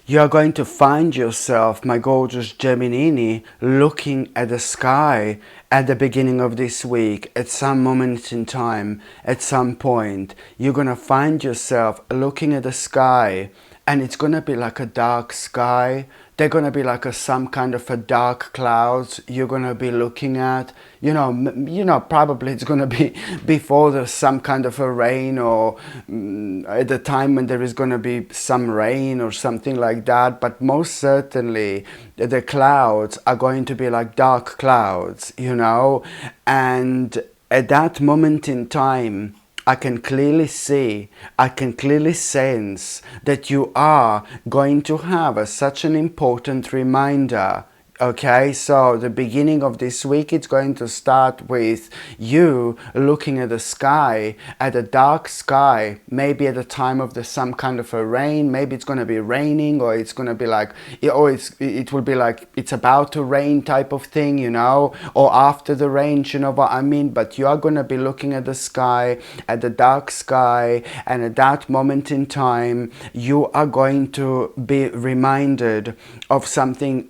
You are going to find yourself, my gorgeous Gemini, looking at the sky at the beginning of this week, at some moment in time, at some point. You're going to find yourself looking at the sky, and it's going to be like a dark sky. They're going to be like some kind of a dark clouds you're going to be looking at. Probably it's going to be before there's some kind of a rain, or at the time when there is going to be some rain or something like that. But most certainly the clouds are going to be like dark clouds, and at that moment in time, I can clearly see, I can clearly sense that you are going to have such an important reminder. Okay, so the beginning of this week, it's going to start with you looking at the sky, at a dark sky, maybe at the time of some kind of a rain. Maybe it's going to be raining, or it's going to be like, it will be like it's about to rain type of thing, or after the rain, you know what I mean? But you are going to be looking at the sky, at the dark sky, and at that moment in time, you are going to be reminded of something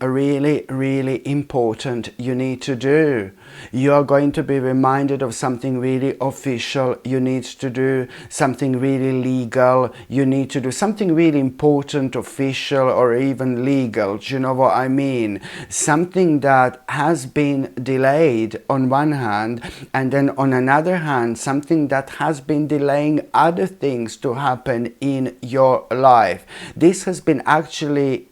really important you need to do. You are going to be reminded of something really official you need to do, something really legal you need to do, something really important, official, or even legal. Do you know what I mean? Something that has been delayed on one hand, and then on another hand, something that has been delaying other things to happen in your life. This has been actually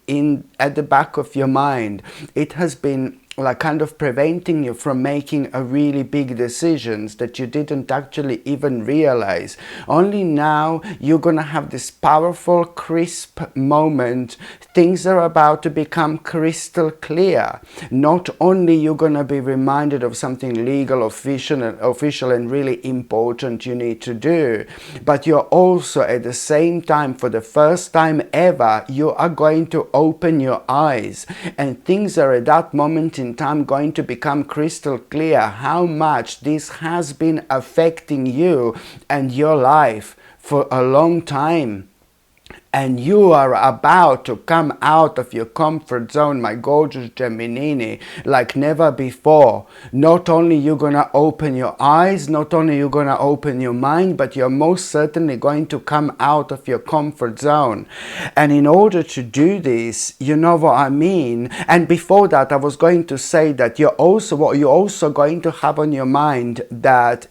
at the back of your mind. It has been like kind of preventing you from making a really big decisions that you didn't actually even realize. Only now you're gonna have this powerful, crisp moment. Things are about to become crystal clear. Not only you're gonna be reminded of something legal, official and really important you need to do, but you're also at the same time, for the first time ever, you are going to open your eyes, and things are at that moment in time going to become crystal clear how much this has been affecting you and your life for a long time. And you are about to come out of your comfort zone, my gorgeous Gemini, like never before. Not only you're gonna open your eyes, not only you're gonna open your mind, but you're most certainly going to come out of your comfort zone. And in order to do this, you know what I mean? And before that, I was going to say that you're also going to have on your mind that,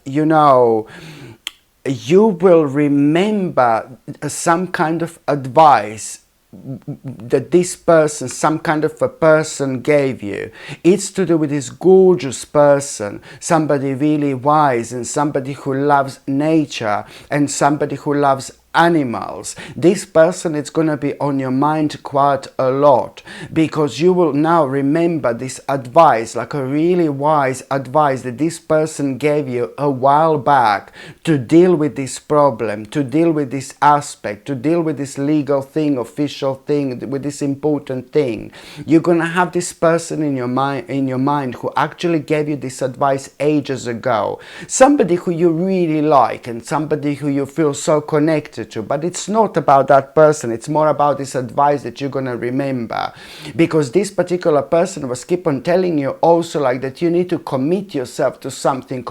you will remember some kind of advice that this person, some kind of a person gave you. It's to do with this gorgeous person, somebody really wise, and somebody who loves nature, and somebody who loves animals. This person is going to be on your mind quite a lot, because you will now remember this advice, like a really wise advice that this person gave you a while back to deal with this problem, to deal with this aspect, to deal with this legal thing, official thing, with this important thing. You're going to have this person in your mind who actually gave you this advice ages ago. Somebody who you really like, and somebody who you feel so connected to. But it's not about that person, it's more about this advice that you're gonna remember, because this particular person was keep on telling you also like that you need to commit yourself to something,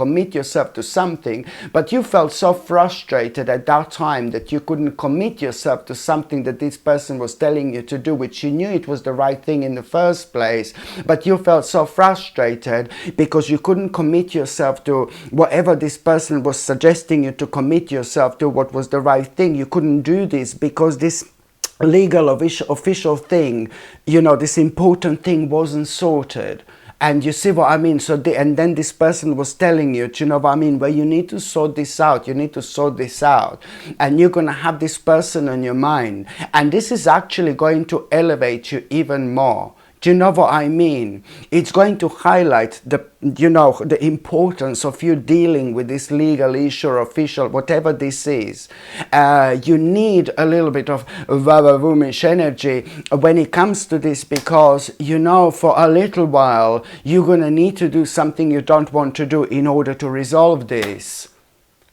but you felt so frustrated at that time that you couldn't commit yourself to something that this person was telling you to do, which you knew it was the right thing in the first place, but you felt so frustrated because you couldn't commit yourself to whatever this person was suggesting you to commit yourself to, what was the right thing. You couldn't do this because this legal official thing, this important thing wasn't sorted. And you see what I mean? And then this person was telling you, do you know what I mean? Well, you need to sort this out. You need to sort this out. And you're going to have this person on your mind. And this is actually going to elevate you even more. Do you know what I mean? It's going to highlight the importance of you dealing with this legal issue or official, whatever this is. You need a little bit of womanish energy when it comes to this, because, for a little while, you're going to need to do something you don't want to do in order to resolve this.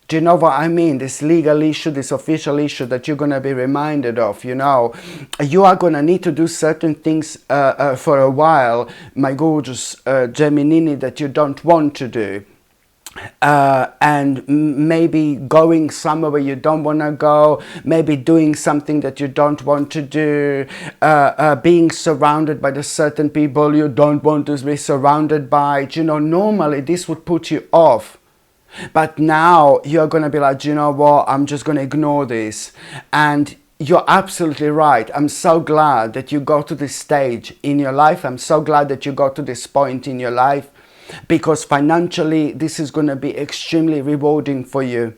Do you know what I mean? This legal issue, this official issue that you're going to be reminded of, you know. You are going to need to do certain things for a while, my gorgeous Gemini, that you don't want to do. And maybe going somewhere where you don't want to go, maybe doing something that you don't want to do, being surrounded by the certain people you don't want to be surrounded by. You know, normally this would put you off. But now you're going to be like, you know what, I'm just going to ignore this. And you're absolutely right. I'm so glad that you got to this stage in your life. I'm so glad that you got to this point in your life, because financially this is going to be extremely rewarding for you.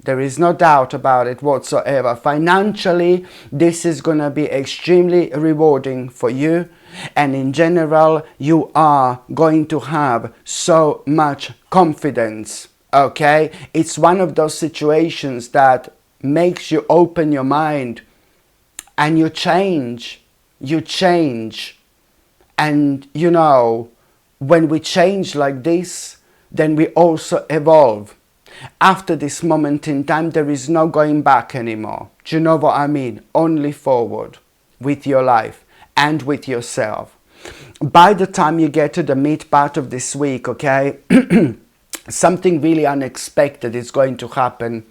There is no doubt about it whatsoever. Financially, this is going to be extremely rewarding for you. And in general, you are going to have so much confidence. Okay? It's one of those situations that makes you open your mind and you change. You change. And you know, when we change like this, then we also evolve. After this moment in time, there is no going back anymore. Do you know what I mean? Only forward with your life and with yourself. By the time you get to the mid part of this week, okay, something really unexpected is going to happen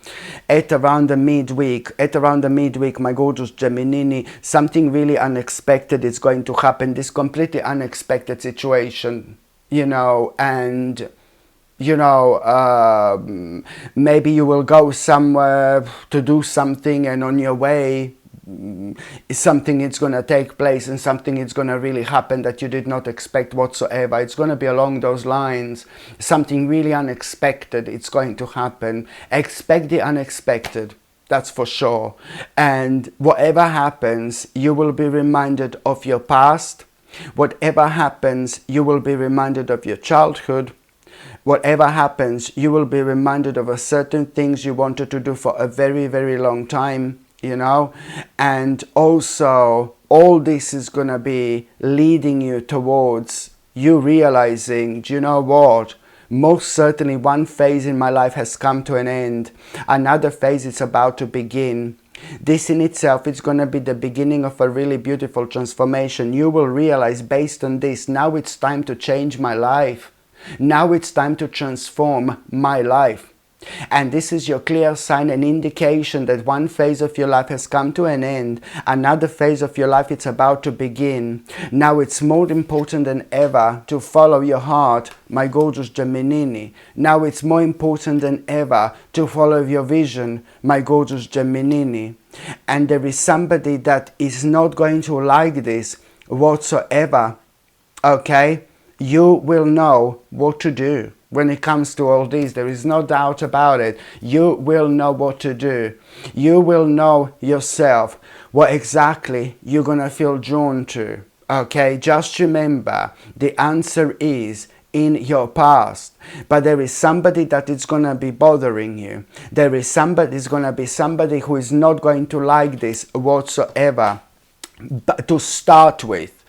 at around the midweek. My gorgeous Gemini, something really unexpected is going to happen. This completely unexpected situation, you know, and you know, maybe you will go somewhere to do something, and on your way something is going to take place, and something is going to really happen that you did not expect whatsoever. It's going to be along those lines. Something really unexpected it's going to happen. Expect the unexpected, that's for sure. And whatever happens, you will be reminded of your past. Whatever happens, you will be reminded of your childhood. Whatever happens, you will be reminded of a certain things you wanted to do for a very, very long time, you know. And also, all this is going to be leading you towards you realizing, do you know what? Most certainly one phase in my life has come to an end. Another phase is about to begin. This in itself is going to be the beginning of a really beautiful transformation. You will realize based on this, now it's time to change my life. Now it's time to transform my life. And this is your clear sign and indication that one phase of your life has come to an end. Another phase of your life it's about to begin. Now it's more important than ever to follow your heart, my gorgeous Gemini. Now it's more important than ever to follow your vision, my gorgeous Gemini. And there is somebody that is not going to like this whatsoever. Okay? You will know what to do. When it comes to all this, there is no doubt about it. You will know what to do. You will know yourself what exactly you're going to feel drawn to. Okay, just remember, the answer is in your past. But there is somebody that is going to be bothering you. There is somebody, is going to be somebody who is not going to like this whatsoever. But to start with.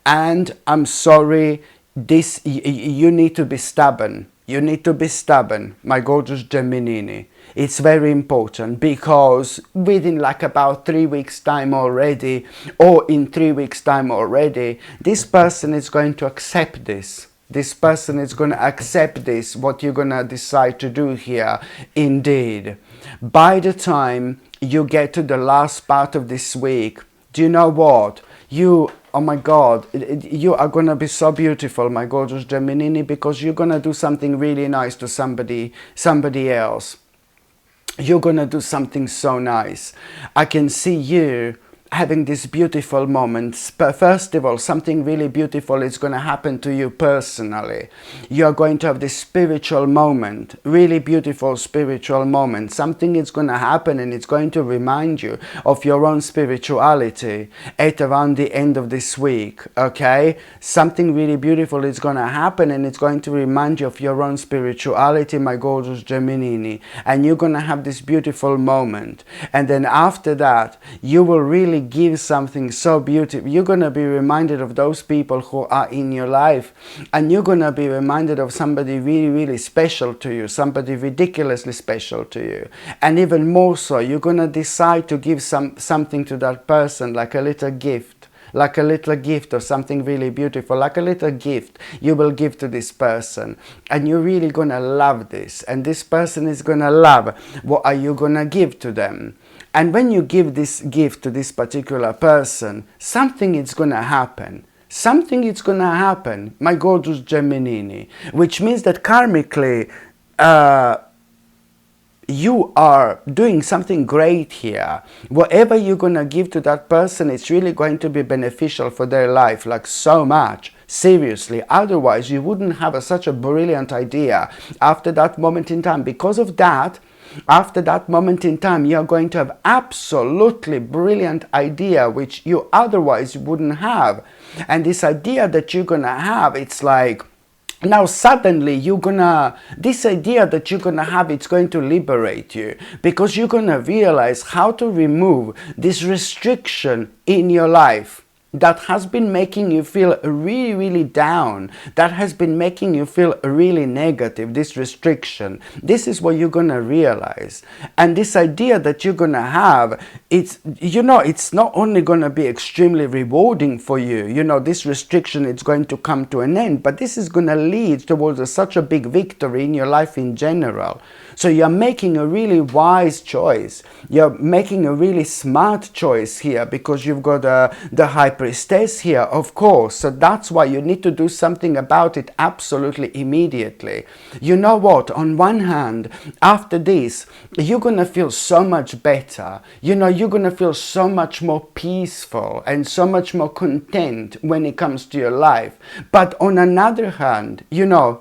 And I'm sorry, this you need to be stubborn. You need to be stubborn, my gorgeous Gemini. It's very important, because within like about 3 weeks time already, or in 3 weeks time already, this person is going to accept this. This person is going to accept this, what you're going to decide to do here. Indeed, by the time you get to the last part of this week, do you know what? Oh my God, you are going to be so beautiful, my gorgeous Gemini, because you're going to do something really nice to somebody else. You're going to do something so nice. I can see you having this beautiful moment. First of all, something really beautiful is going to happen to you personally. You're going to have this spiritual moment, really beautiful spiritual moment. Something is going to happen, and it's going to remind you of your own spirituality at around the end of this week, okay? Something really beautiful is going to happen, and it's going to remind you of your own spirituality, my gorgeous Gemini. And you're going to have this beautiful moment. And then after that, you will really really give something so beautiful. You're going to be reminded of those people who are in your life, and you're going to be reminded of somebody really, really special to you, somebody ridiculously special to you. And even more so, you're going to decide to give something to that person, like a little gift. Like a little gift or something really beautiful, like a little gift you will give to this person. And you're really going to love this. And this person is going to love what are you going to give to them. And when you give this gift to this particular person, something is going to happen. Something is going to happen, my gorgeous Gemini, which means that karmically, you are doing something great here. Whatever you're going to give to that person, it's really going to be beneficial for their life, like so much. Seriously, otherwise you wouldn't have such a brilliant idea after that moment in time. Because of that, after that moment in time, you're going to have absolutely brilliant idea which you otherwise wouldn't have. And this idea that you're going to have, it's like, now suddenly this idea that you're gonna have, it's going to liberate you, because you're gonna realize how to remove this restriction in your life that has been making you feel really, really down, that has been making you feel really negative, this restriction. This is what you're gonna realize. And this idea that you're gonna have, it's not only gonna be extremely rewarding for you, this restriction, it's going to come to an end, but this is gonna lead towards such a big victory in your life in general. So you're making a really wise choice. You're making a really smart choice here, because you've got the High Priestess here, of course. So that's why you need to do something about it absolutely immediately. You know what? On one hand, after this, you're going to feel so much better. You're going to feel so much more peaceful and so much more content when it comes to your life. But on another hand,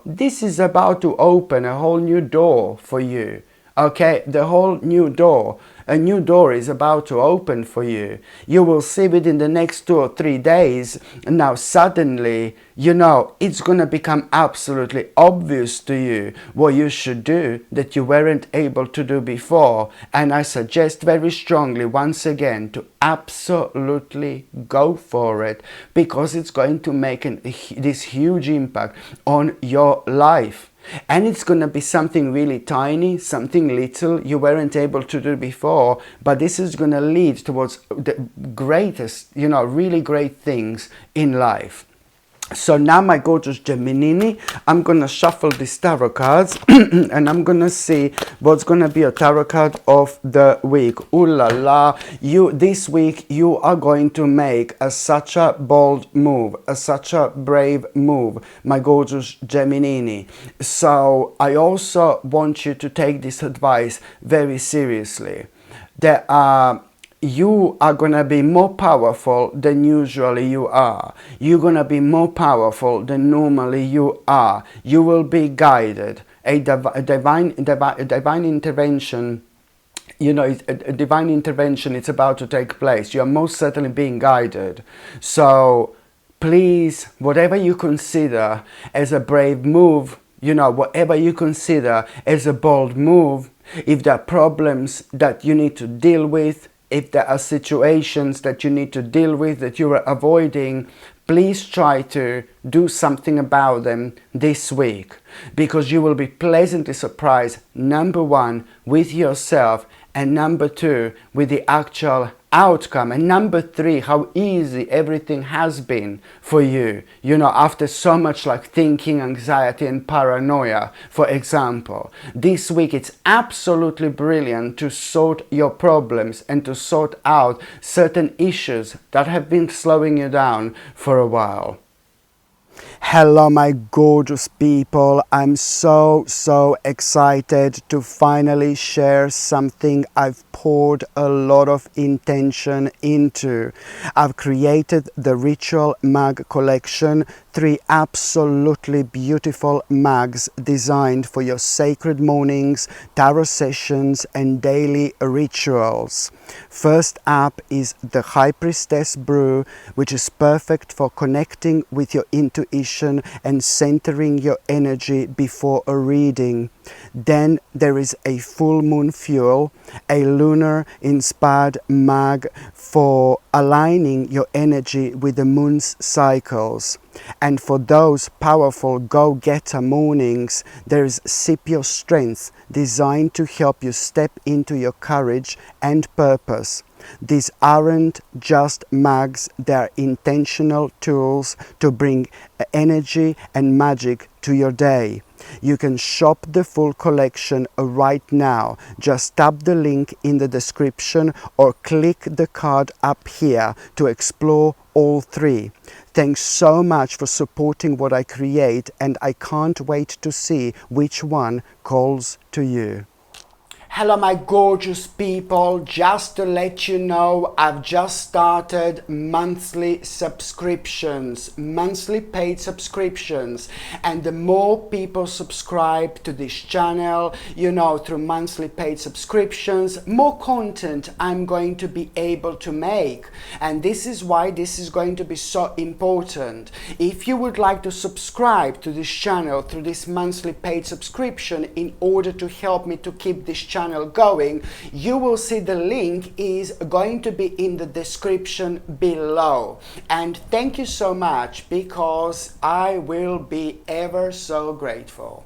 this is about to open a whole new door for you. Okay, the whole new door. A new door is about to open for you. You will see within the next 2 or 3 days. Now suddenly, it's going to become absolutely obvious to you what you should do that you weren't able to do before. And I suggest very strongly, once again, to absolutely go for it, because it's going to make this huge impact on your life. And it's going to be something really tiny, something little you weren't able to do before, but this is going to lead towards the greatest, really great things in life. So now, my gorgeous Gemini, I'm going to shuffle these tarot cards and I'm going to see what's going to be a tarot card of the week. Ooh la la, this week you are going to make such a bold move, such a brave move, my gorgeous Gemini. So I also want you to take this advice very seriously. You are going to be more powerful than usually you are. You're going to be more powerful than normally you are. You will be guided. A divine intervention, a divine intervention is about to take place. You are most certainly being guided. So please, whatever you consider as a brave move, whatever you consider as a bold move, if there are problems that you need to deal with, if there are situations that you need to deal with that you are avoiding, please try to do something about them this week, because you will be pleasantly surprised, number one, with yourself, and number two, with the actual outcome, and number three, how easy everything has been for you, after so much like thinking, anxiety and paranoia, for example. This week it's absolutely brilliant to sort your problems and to sort out certain issues that have been slowing you down for a while. Hello, my gorgeous people. I'm so excited to finally share something I've poured a lot of intention into. I've created the Ritual Mag Collection, 3 absolutely beautiful mags designed for your sacred mornings, tarot sessions and daily rituals. First up is the High Priestess Brew, which is perfect for connecting with your intuition intention and centering your energy before a reading. Then there is a full moon fuel, a lunar inspired mug for aligning your energy with the moon's cycles. And for those powerful go-getter mornings, there is Sip Your Strength, designed to help you step into your courage and purpose. These aren't just mugs, they're intentional tools to bring energy and magic to your day. You can shop the full collection right now. Just tap the link in the description or click the card up here to explore all three. Thanks so much for supporting what I create, and I can't wait to see which one calls to you. Hello my gorgeous people, just to let you know, I've just started monthly subscriptions, monthly paid subscriptions, and the more people subscribe to this channel, you know, through monthly paid subscriptions, more content I'm going to be able to make. And this is why this is going to be so important. If you would like to subscribe to this channel through this monthly paid subscription in order to help me to keep this channel going, you will see the link is going to be in the description below. And thank you so much, because I will be ever so grateful.